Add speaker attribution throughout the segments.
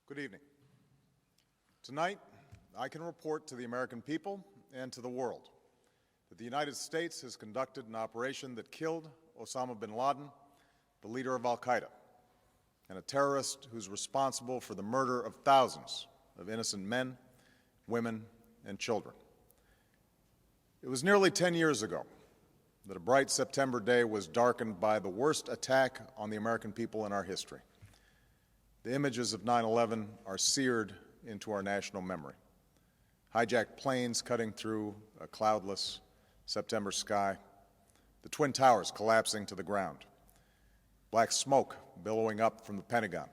Speaker 1: Good evening. Tonight, I can report to the American people and to the world that the United States has conducted an operation that killed Osama Bin Laden, the leader of Al-Qaeda, and a terrorist who's responsible for the murder of thousands of innocent men, women, and children. It was nearly 10 years ago that a bright September day was darkened by the worst attack on the American people in our history. The images of 9/11 are seared into our national memory. Hijacked planes cutting through a cloudless September sky, the Twin Towers collapsing to the ground, black smoke billowing up from the Pentagon,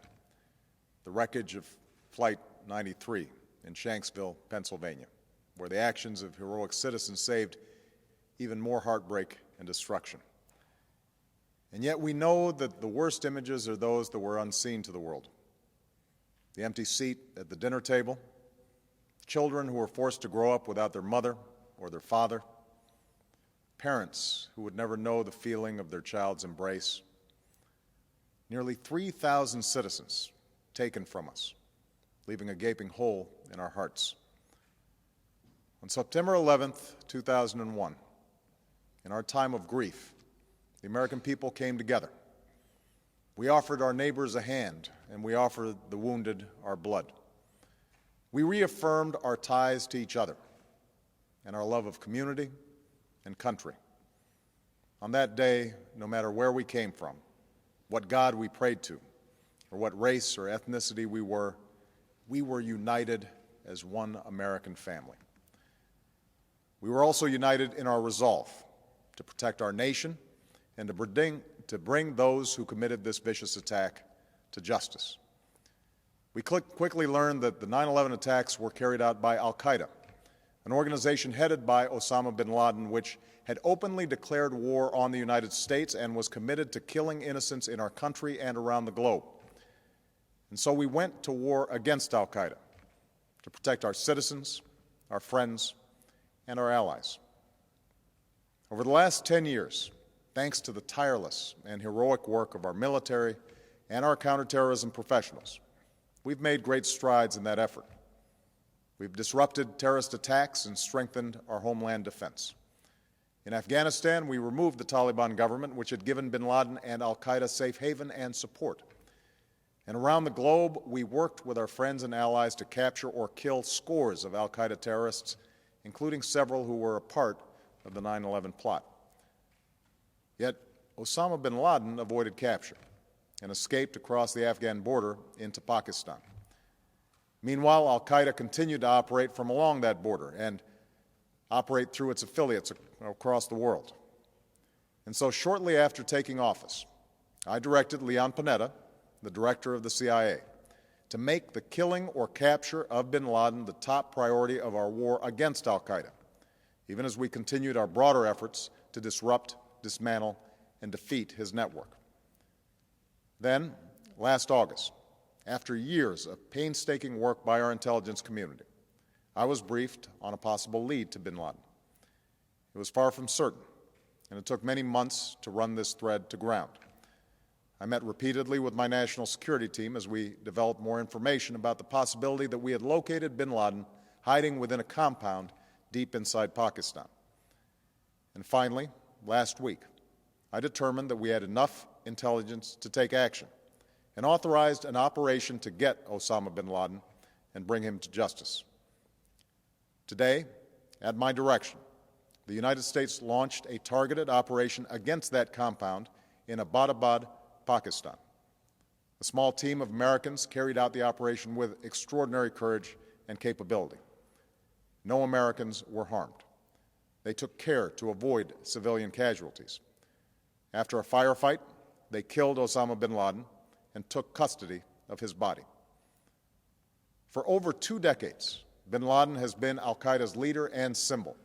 Speaker 1: the wreckage of Flight 93 in Shanksville, Pennsylvania, where the actions of heroic citizens saved even more heartbreak and destruction. And yet we know that the worst images are those that were unseen to the world. The empty seat at the dinner table, children who were forced to grow up without their mother or their father, parents who would never know the feeling of their child's embrace, nearly 3,000 citizens taken from us, leaving a gaping hole in our hearts. On September 11th, 2001, in our time of grief, the American people came together. We offered our neighbors a hand, and we offered the wounded our blood. We reaffirmed our ties to each other and our love of community and country. On that day, no matter where we came from, what God we prayed to, or what race or ethnicity we were united as one American family. We were also united in our resolve to protect our nation and to bring those who committed this vicious attack to justice. We quickly learned that the 9/11 attacks were carried out by Al-Qaeda, an organization headed by Osama Bin Laden, which had openly declared war on the United States and was committed to killing innocents in our country and around the globe. And so we went to war against Al-Qaeda to protect our citizens, our friends, and our allies. Over the last 10 years, thanks to the tireless and heroic work of our military and our counterterrorism professionals, we've made great strides in that effort. We've disrupted terrorist attacks and strengthened our homeland defense. In Afghanistan, we removed the Taliban government, which had given bin Laden and al-Qaeda safe haven and support. And around the globe, we worked with our friends and allies to capture or kill scores of al-Qaeda terrorists, including several who were a part of the 9/11 plot. Yet Osama bin Laden avoided capture and escaped across the Afghan border into Pakistan. Meanwhile, al-Qaeda continued to operate from along that border and operate through its affiliates across the world. And so shortly after taking office, I directed Leon Panetta, the director of the CIA, to make the killing or capture of bin Laden the top priority of our war against al-Qaeda, even as we continued our broader efforts to disrupt, dismantle, and defeat his network. Then, last August, after years of painstaking work by our intelligence community, I was briefed on a possible lead to bin Laden. It was far from certain, and it took many months to run this thread to ground. I met repeatedly with my national security team as we developed more information about the possibility that we had located bin Laden hiding within a compound deep inside Pakistan. And finally, last week, I determined that we had enough intelligence to take action and authorized an operation to get Osama bin Laden and bring him to justice. Today, at my direction, the United States launched a targeted operation against that compound in Abbottabad, Pakistan. A small team of Americans carried out the operation with extraordinary courage and capability. No Americans were harmed. They took care to avoid civilian casualties. After a firefight, they killed Osama bin Laden and took custody of his body. For over 2 decades, bin Laden has been al-Qaeda's leader and symbol,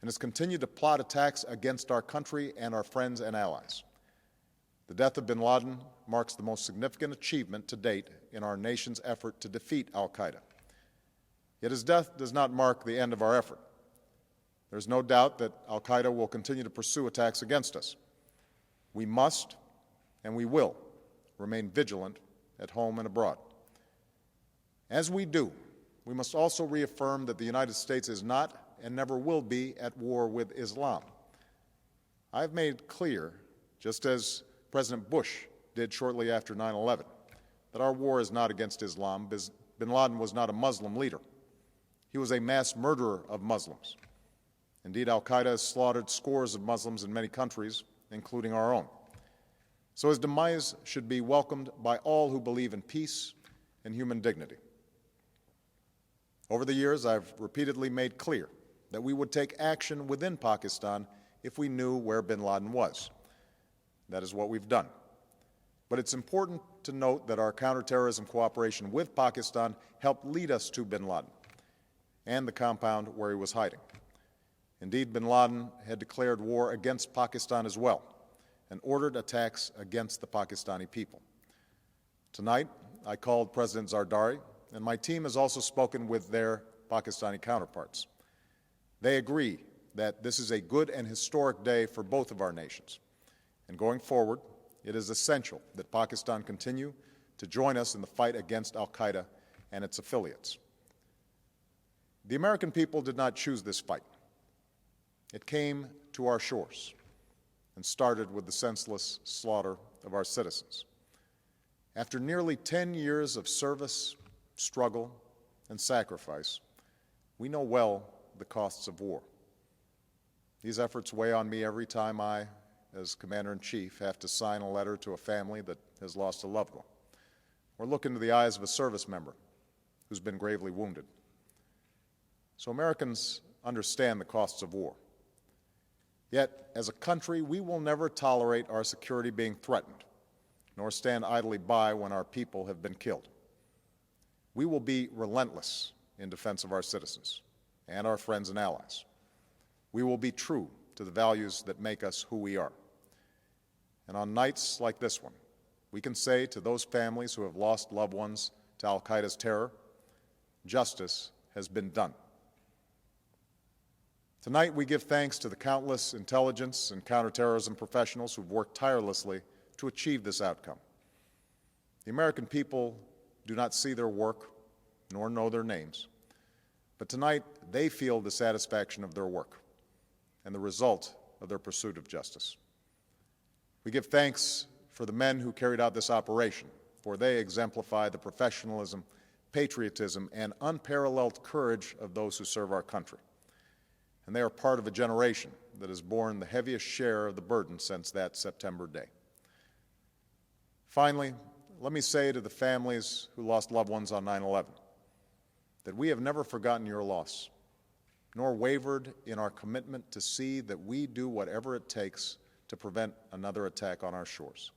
Speaker 1: and has continued to plot attacks against our country and our friends and allies. The death of bin Laden marks the most significant achievement to date in our nation's effort to defeat al-Qaeda. Yet his death does not mark the end of our effort. There is no doubt that al-Qaeda will continue to pursue attacks against us. We must and we will remain vigilant at home and abroad. As we do, we must also reaffirm that the United States is not and never will be at war with Islam. I've made clear, just as President Bush did shortly after 9/11, that our war is not against Islam. Bin Laden was not a Muslim leader. He was a mass murderer of Muslims. Indeed, al-Qaeda has slaughtered scores of Muslims in many countries, including our own. So his demise should be welcomed by all who believe in peace and human dignity. Over the years, I've repeatedly made clear that we would take action within Pakistan if we knew where bin Laden was. That is what we've done. But it's important to note that our counterterrorism cooperation with Pakistan helped lead us to bin Laden and the compound where he was hiding. Indeed, bin Laden had declared war against Pakistan as well and ordered attacks against the Pakistani people. Tonight, I called President Zardari, and my team has also spoken with their Pakistani counterparts. They agree that this is a good and historic day for both of our nations. And going forward, it is essential that Pakistan continue to join us in the fight against al-Qaeda and its affiliates. The American people did not choose this fight. It came to our shores and started with the senseless slaughter of our citizens. After nearly 10 years of service, struggle, and sacrifice, we know well the costs of war. These efforts weigh on me every time I, as Commander-in-Chief, have to sign a letter to a family that has lost a loved one, or look into the eyes of a service member who's been gravely wounded. So Americans understand the costs of war. Yet, as a country, we will never tolerate our security being threatened, nor stand idly by when our people have been killed. We will be relentless in defense of our citizens and our friends and allies. We will be true to the values that make us who we are. And on nights like this one, we can say to those families who have lost loved ones to al-Qaeda's terror, justice has been done. Tonight, we give thanks to the countless intelligence and counterterrorism professionals who've worked tirelessly to achieve this outcome. The American people do not see their work nor know their names, but tonight they feel the satisfaction of their work and the result of their pursuit of justice. We give thanks for the men who carried out this operation, for they exemplify the professionalism, patriotism, and unparalleled courage of those who serve our country. And they are part of a generation that has borne the heaviest share of the burden since that September day. Finally, let me say to the families who lost loved ones on 9/11 that we have never forgotten your loss, nor wavered in our commitment to see that we do whatever it takes to prevent another attack on our shores.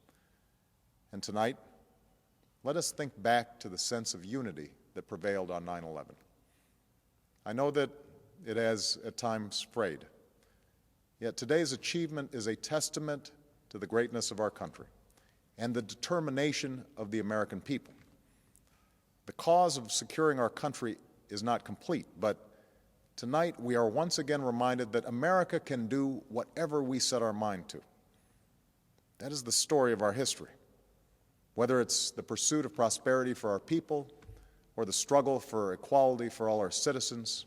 Speaker 1: And tonight, let us think back to the sense of unity that prevailed on 9/11. I know that it has at times frayed, yet today's achievement is a testament to the greatness of our country and the determination of the American people. The cause of securing our country is not complete, but tonight we are once again reminded that America can do whatever we set our mind to. That is the story of our history. Whether it's the pursuit of prosperity for our people or the struggle for equality for all our citizens,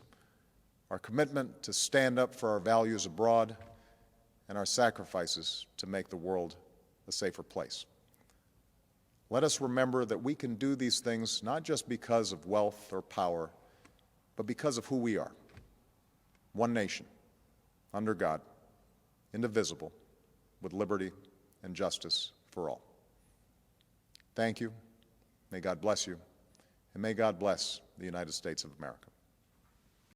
Speaker 1: our commitment to stand up for our values abroad, and our sacrifices to make the world a safer place. Let us remember that we can do these things not just because of wealth or power, but because of who we are. One nation, under God, indivisible, with liberty and justice for all. Thank you. May God bless you, and may God bless the United States of America.